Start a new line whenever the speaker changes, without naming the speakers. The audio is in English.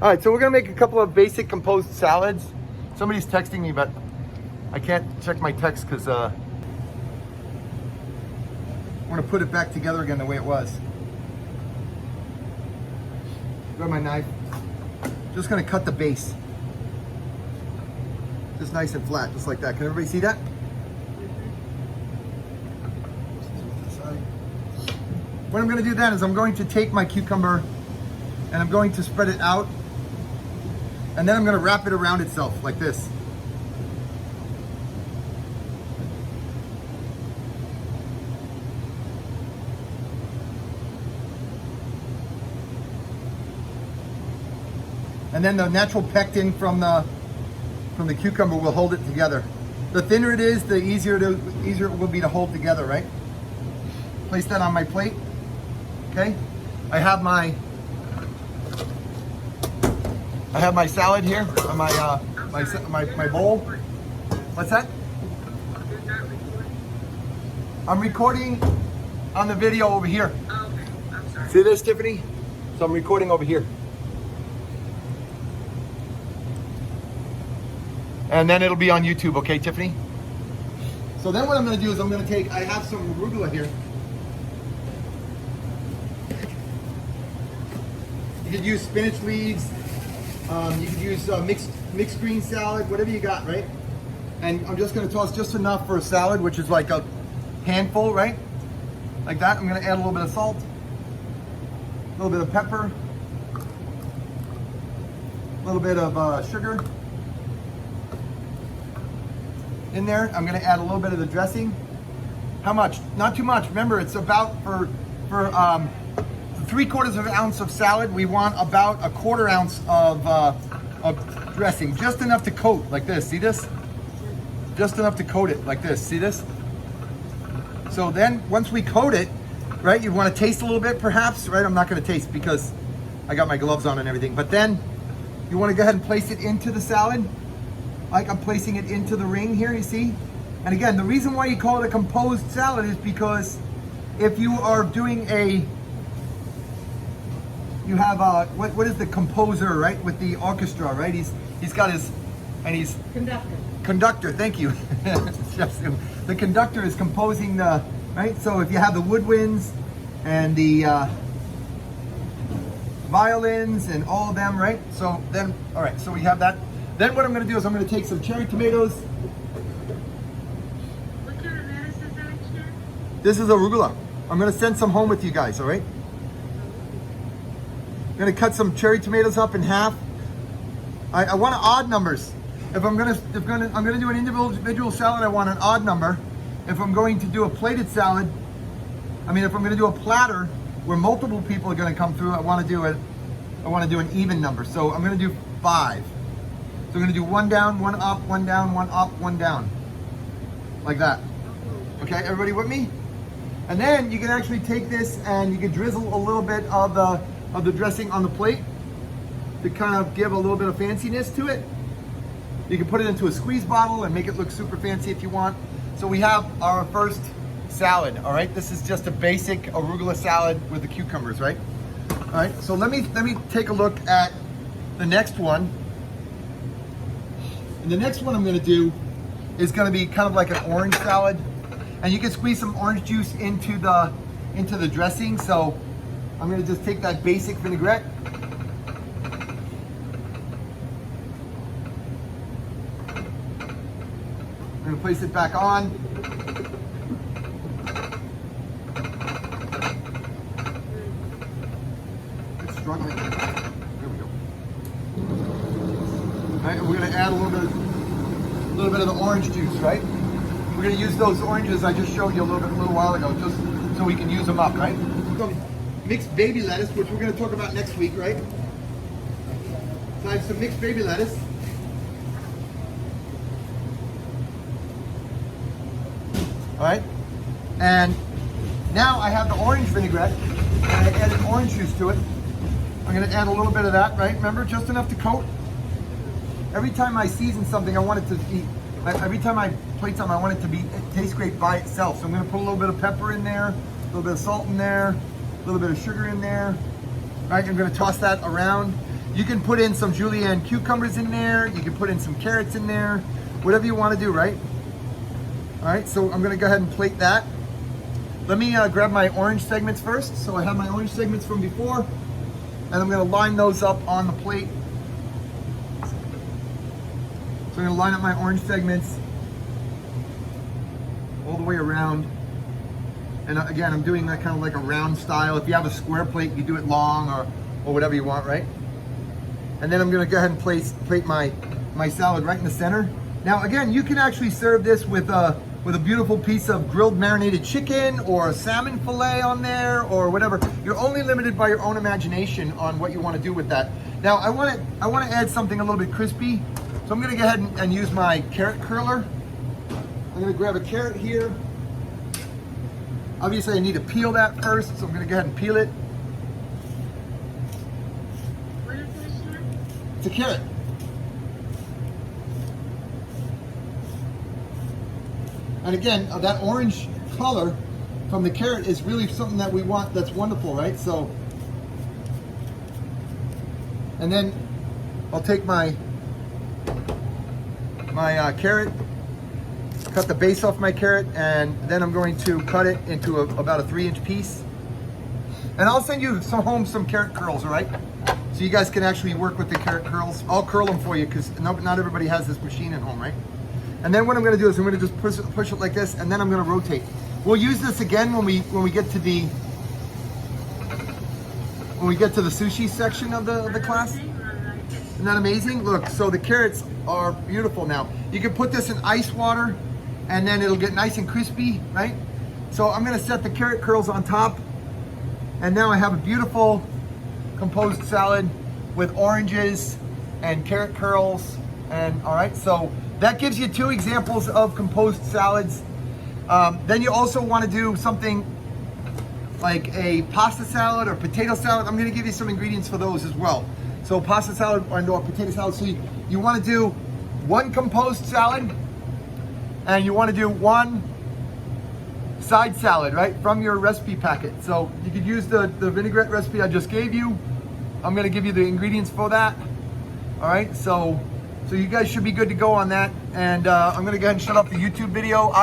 All right, so we're gonna make a couple of basic composed salads. Somebody's texting me, but I can't check my text because I want to put it back together again the way it was. Grab my knife. Just gonna cut the base. Just nice and flat, just like that. Can everybody see that? What I'm gonna do then is I'm going to take my cucumber and I'm going to spread it out, and then I'm gonna wrap it around itself like this. And then the natural pectin from the cucumber will hold it together. The thinner it is, the easier it will be to hold together, right? Place that on my plate. Okay, I have my salad here, my bowl. What's that? I'm recording on the video over here. See this, Tiffany? So I'm recording over here. And then it'll be on YouTube, okay, Tiffany? So then what I'm gonna do is I have some arugula here. You could use spinach leaves, you could use mixed green salad, whatever you got, right? And I'm just gonna toss just enough for a salad, which is like a handful, right? Like that. I'm gonna add a little bit of salt, a little bit of pepper, a little bit of sugar in there. I'm gonna add a little bit of the dressing. How much? Not too much. Remember, it's about for 3/4 ounce of salad, we want about 1/4 ounce of dressing. Just enough to coat, like this. See this? Just enough to coat it, like this. See this? So then, once we coat it, right, you want to taste a little bit, perhaps, right? I'm not going to taste because I got my gloves on and everything. But then, you want to go ahead and place it into the salad. Like I'm placing it into the ring here, you see? And again, the reason why you call it a composed salad is because if you are doing you have what is the composer, right, with the orchestra, right? He's got his, and he's conductor. Thank you. The conductor is composing the, right. So if you have the woodwinds and the violins and all of them, right. So then, all right. So we have that. Then what I'm going to do is I'm going to take some cherry tomatoes.
What kind of lettuce is that, Chef?
This is arugula. I'm going to send some home with you guys. All right. I'm gonna cut some cherry tomatoes up in half. I want odd numbers. If I'm gonna do an individual salad, I want an odd number. If I'm going to do a plated salad, if I'm gonna do a platter where multiple people are gonna come through, I want to do an even number. So I'm gonna do 5. So I'm gonna do 1 down, 1 up, 1 down, 1 up, 1 down, like that. Okay, everybody with me? And then you can actually take this and you can drizzle a little bit of the dressing on the plate to kind of give a little bit of fanciness to it. You can put it into a squeeze bottle and make it look super fancy if you want. So we have our first salad, all right? This is just a basic arugula salad with the cucumbers, right? All right, so let me take a look at the next one. And the next one I'm gonna do is gonna be kind of like an orange salad. And you can squeeze some orange juice into the dressing. So I'm gonna just take that basic vinaigrette. I'm gonna place it back on. It's struggling. There we go. All right, and we're gonna add a little bit of the orange juice, right? We're gonna use those oranges I just showed you a little while ago, just so we can use them up, right? So, mixed baby lettuce, which we're going to talk about next week, right? So I have some mixed baby lettuce. All right. And now I have the orange vinaigrette, and I added orange juice to it. I'm going to add a little bit of that, right? Remember, just enough to coat. Every time I season something, I want it to be, every time I plate something, I want it to taste great by itself. So I'm going to put a little bit of pepper in there, a little bit of salt in there, a little bit of sugar in there. All right, I'm going to toss that around. You can put in some julienne cucumbers in there. You can put in some carrots in there. Whatever you want to do, right? All right, so I'm gonna go ahead and plate that. Let me grab my orange segments first. So I have my orange segments from before, and I'm gonna line those up on the plate. So I'm gonna line up my orange segments all the way around. And again, I'm doing that kind of like a round style. If you have a square plate, you do it long or whatever you want, right? And then I'm gonna go ahead and plate my salad right in the center. Now again, you can actually serve this with a beautiful piece of grilled marinated chicken or a salmon fillet on there or whatever. You're only limited by your own imagination on what you want to do with that. Now I want to add something a little bit crispy. So I'm gonna go ahead and use my carrot curler. I'm gonna grab a carrot here. Obviously I need to peel that first, so I'm gonna go ahead and peel it.
What is this, sir?
It's a carrot. And again, that orange color from the carrot is really something that we want. That's wonderful, right? So, and then I'll take my carrot, cut the base off my carrot, and then I'm going to cut it into about a 3-inch piece. And I'll send you home some carrot curls, all right? So you guys can actually work with the carrot curls. I'll curl them for you because not everybody has this machine at home, right? And then what I'm going to do is I'm going to just push it like this, and then I'm going to rotate. We'll use this again when we get to the sushi section of the class. Isn't that amazing? Look, so the carrots are beautiful now. You can put this in ice water, and then it'll get nice and crispy, right? So I'm going to set the carrot curls on top, and now I have a beautiful composed salad with oranges and carrot curls. And all right, so that gives you 2 examples of composed salads. Then you also want to do something like a pasta salad or potato salad. I'm going to give you some ingredients for those as well. So pasta salad or potato salad. So you want to do 1 composed salad, and you want to do 1 side salad, right, from your recipe packet. So you could use the vinaigrette recipe I just gave you. I'm going to give you the ingredients for that. All right, so you guys should be good to go on that. And I'm going to go ahead and shut off the YouTube video.